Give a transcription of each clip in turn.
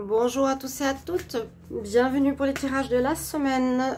Bonjour à tous et à toutes, bienvenue pour les tirages de la semaine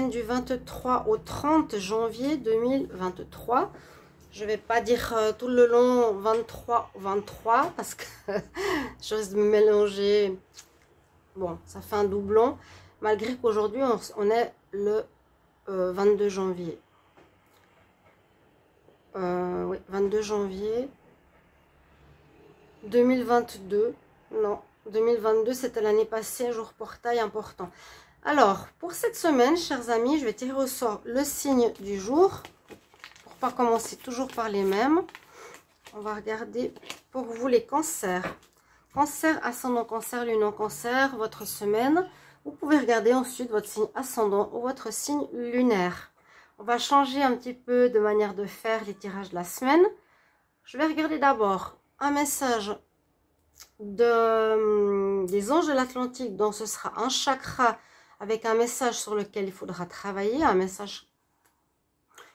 du 23 au 30 janvier 2023. Je vais pas dire tout le long 23 parce que je risque de me mélanger. Bon, ça fait un doublon, malgré qu'aujourd'hui on est le 22 janvier. Oui, 22 janvier 2022, non. 2022, c'était l'année passée, jour portail important. Alors, pour cette semaine, chers amis, je vais tirer au sort le signe du jour. Pour pas commencer toujours par les mêmes. On va regarder pour vous les cancers. Cancer, ascendant cancer, lune en cancer, votre semaine. Vous pouvez regarder ensuite votre signe ascendant ou votre signe lunaire. On va changer un petit peu de manière de faire les tirages de la semaine. Je vais regarder d'abord un message des anges de l'Atlantique, donc ce sera un chakra avec un message sur lequel il faudra travailler, un message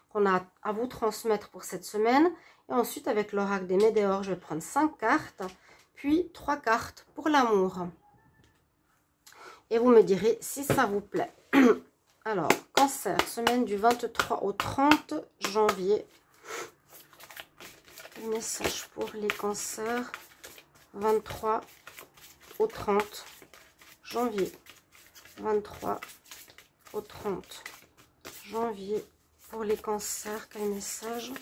qu'on a à vous transmettre pour cette semaine. Et ensuite avec l'oracle des Médéors, je vais prendre 5 cartes, puis 3 cartes pour l'amour. Et vous me direz si ça vous plaît. Alors, cancer, semaine du 23 au 30 janvier. Le message pour les cancers. 23 au 30 janvier. 23 au 30 janvier pour les cancers. Quel message?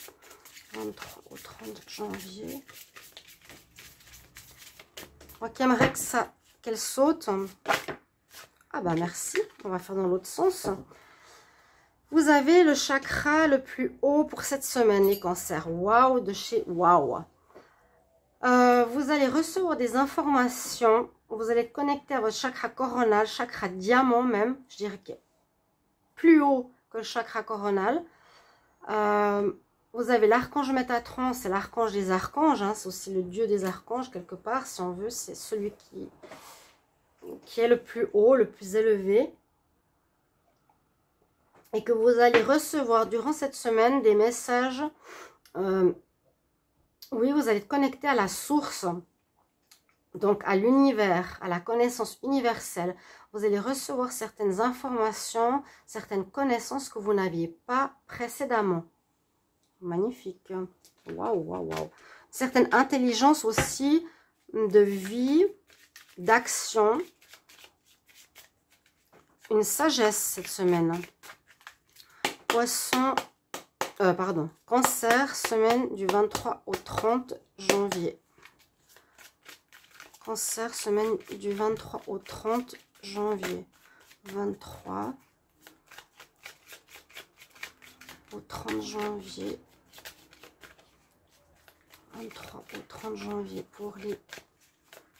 23 au 30 janvier. Moi qui aimerais qu'elle saute. Ah bah merci. On va faire dans l'autre sens. Vous avez le chakra le plus haut pour cette semaine, les cancers. Waouh, de chez Waouh. Vous allez recevoir des informations, vous allez être connecté à votre chakra coronal, chakra diamant même, je dirais qu'il est plus haut que le chakra coronal. Vous avez l'archange Métatron, c'est l'archange des archanges, hein, c'est aussi le dieu des archanges quelque part, si on veut, c'est celui qui est le plus haut, le plus élevé. Et que vous allez recevoir durant cette semaine des messages. Oui, vous allez être connecté à la source, donc à l'univers, à la connaissance universelle. Vous allez recevoir certaines informations, certaines connaissances que vous n'aviez pas précédemment. Magnifique. Waouh, waouh, waouh. Certaines intelligences aussi de vie, d'action. Une sagesse cette semaine. Poisson. Cancer, semaine du 23 au 30 janvier. Cancer, semaine du 23 au 30 janvier. 23 au 30 janvier. 23 au 30 janvier pour les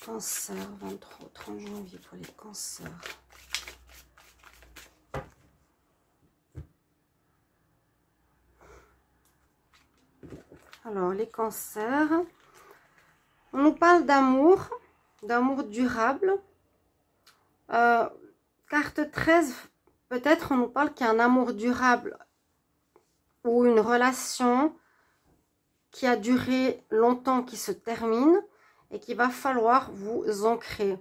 cancers. 23 au 30 janvier pour les cancers. Alors, les cancers, on nous parle d'amour durable. Carte 13, peut-être on nous parle qu'il y a un amour durable ou une relation qui a duré longtemps, qui se termine et qu'il va falloir vous ancrer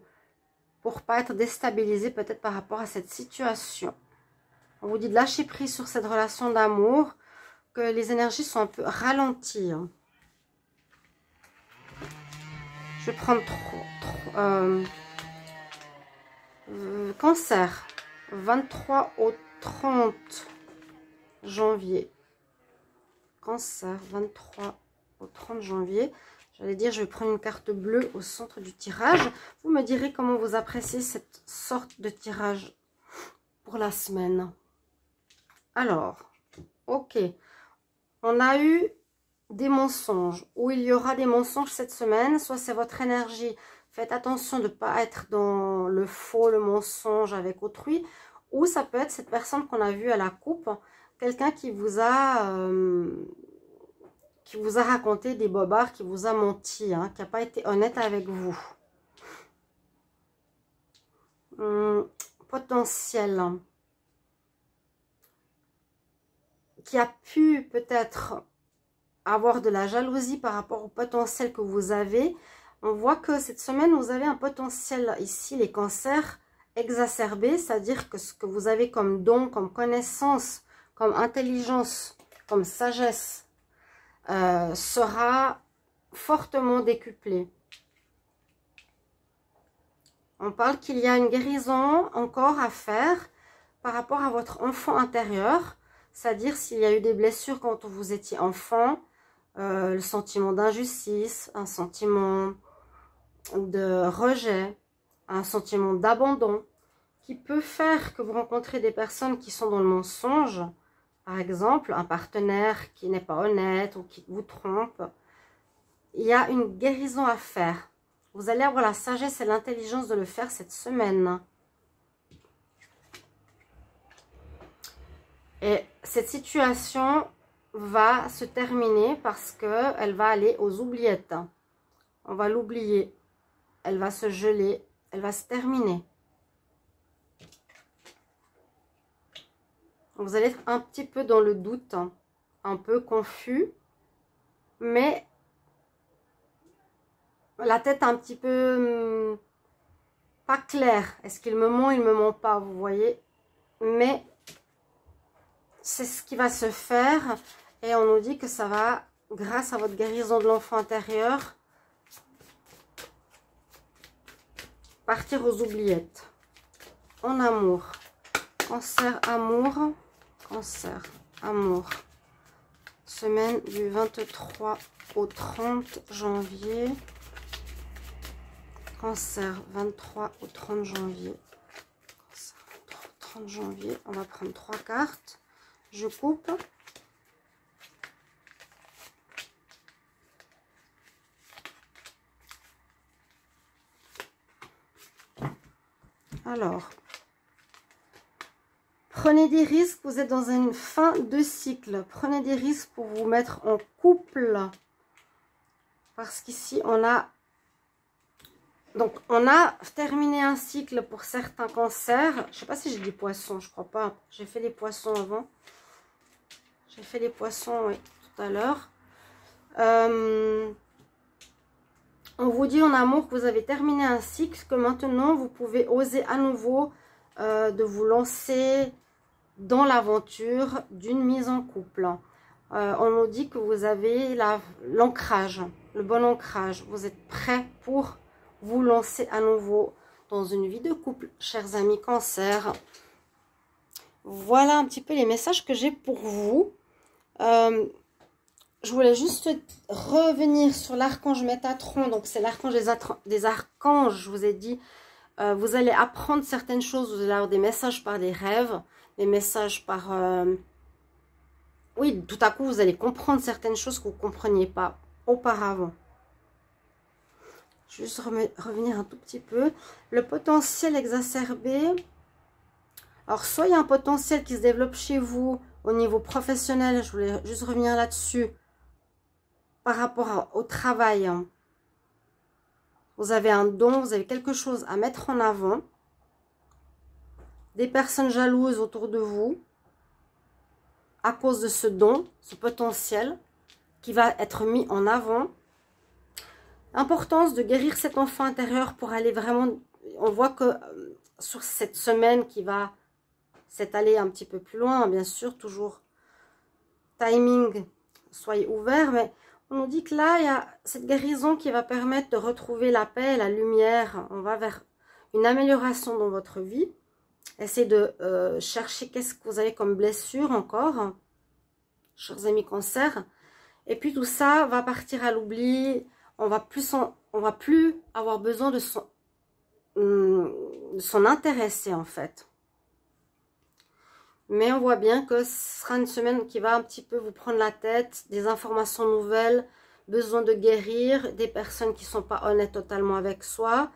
pour pas être déstabilisé peut-être par rapport à cette situation. On vous dit de lâcher prise sur cette relation d'amour, que les énergies sont un peu ralenties. Je vais prendre Cancer, 23 au 30 janvier. Cancer, 23 au 30 janvier. J'allais dire, je vais prendre une carte bleue au centre du tirage. Vous me direz comment vous appréciez cette sorte de tirage pour la semaine. Alors, ok. On a eu des mensonges, ou il y aura des mensonges cette semaine, soit c'est votre énergie. Faites attention de ne pas être dans le faux, le mensonge avec autrui, ou ça peut être cette personne qu'on a vue à la coupe, quelqu'un qui vous a raconté des bobards, qui vous a menti, hein, qui n'a pas été honnête avec vous. Potentiel. Qui a pu peut-être avoir de la jalousie par rapport au potentiel que vous avez, On voit que cette semaine, vous avez un potentiel ici, les cancers, exacerbé, c'est-à-dire que ce que vous avez comme don, comme connaissance, comme intelligence, comme sagesse, sera fortement décuplé. On parle qu'il y a une guérison encore à faire par rapport à votre enfant intérieur, c'est-à-dire s'il y a eu des blessures quand vous étiez enfant, le sentiment d'injustice, un sentiment de rejet, un sentiment d'abandon, qui peut faire que vous rencontrez des personnes qui sont dans le mensonge, par exemple, un partenaire qui n'est pas honnête ou qui vous trompe. Il y a une guérison à faire. Vous allez avoir la sagesse et l'intelligence de le faire cette semaine. Et cette situation va se terminer parce qu'elle va aller aux oubliettes. On va l'oublier. Elle va se geler. Elle va se terminer. Vous allez être un petit peu dans le doute, un peu confus, mais la tête un petit peu pas claire. Est-ce qu'il me ment, il me ment pas, vous voyez? Mais c'est ce qui va se faire et on nous dit que ça va, grâce à votre guérison de l'enfant intérieur, partir aux oubliettes. En amour. Cancer, amour. Cancer, amour. Semaine du 23 au 30 janvier. Cancer, 23 au 30 janvier. Cancer, 23 au 30 janvier. On va prendre 3 cartes. Je coupe. Alors, prenez des risques, vous êtes dans une fin de cycle. Prenez des risques pour vous mettre en couple. Parce qu'ici, on a... Donc, on a terminé un cycle pour certains cancers. Je ne sais pas si j'ai des poissons, je crois pas. J'ai fait les poissons avant. J'ai fait les poissons, oui, tout à l'heure. On vous dit en amour que vous avez terminé un cycle, que maintenant, vous pouvez oser à nouveau de vous lancer dans l'aventure d'une mise en couple. On nous dit que vous avez l'ancrage, le bon ancrage. Vous êtes prêt pour vous lancer à nouveau dans une vie de couple, chers amis cancer. Voilà un petit peu les messages que j'ai pour vous. Je voulais juste revenir sur l'archange Métatron. Donc, c'est l'archange des archanges. Je vous ai dit, vous allez apprendre certaines choses. Vous allez avoir des messages par des rêves, des messages par... Oui, tout à coup, vous allez comprendre certaines choses que vous ne compreniez pas auparavant. Juste revenir un tout petit peu. Le potentiel exacerbé. Alors, soit il y a un potentiel qui se développe chez vous au niveau professionnel. Je voulais juste revenir là-dessus. Par rapport au travail. Vous avez un don, vous avez quelque chose à mettre en avant. Des personnes jalouses autour de vous. À cause de ce don, ce potentiel qui va être mis en avant. Importance de guérir cet enfant intérieur pour aller vraiment... On voit que sur cette semaine qui va s'étaler un petit peu plus loin, bien sûr, toujours timing, soyez ouverts, mais on nous dit que là, il y a cette guérison qui va permettre de retrouver la paix, la lumière. On va vers une amélioration dans votre vie. Essayez de chercher qu'est-ce que vous avez comme blessure encore, chers amis cancer. Et puis tout ça va partir à l'oubli. On va plus avoir besoin de s'en intéresser en fait. Mais on voit bien que ce sera une semaine qui va un petit peu vous prendre la tête, des informations nouvelles, besoin de guérir, des personnes qui ne sont pas honnêtes totalement avec soi.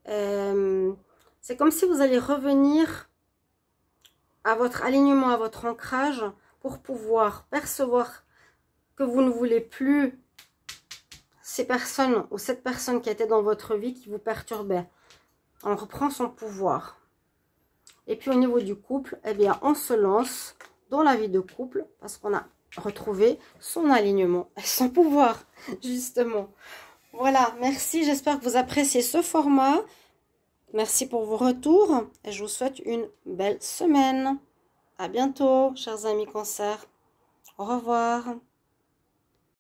C'est comme si vous allez revenir à votre alignement, à votre ancrage, pour pouvoir percevoir que vous ne voulez plus ces personnes ou cette personne qui était dans votre vie qui vous perturbait. On reprend son pouvoir. Et puis au niveau du couple, eh bien, on se lance dans la vie de couple parce qu'on a retrouvé son alignement et son pouvoir, justement. Voilà, merci. J'espère que vous appréciez ce format. Merci pour vos retours et je vous souhaite une belle semaine. À bientôt, chers amis Cancer. Au revoir.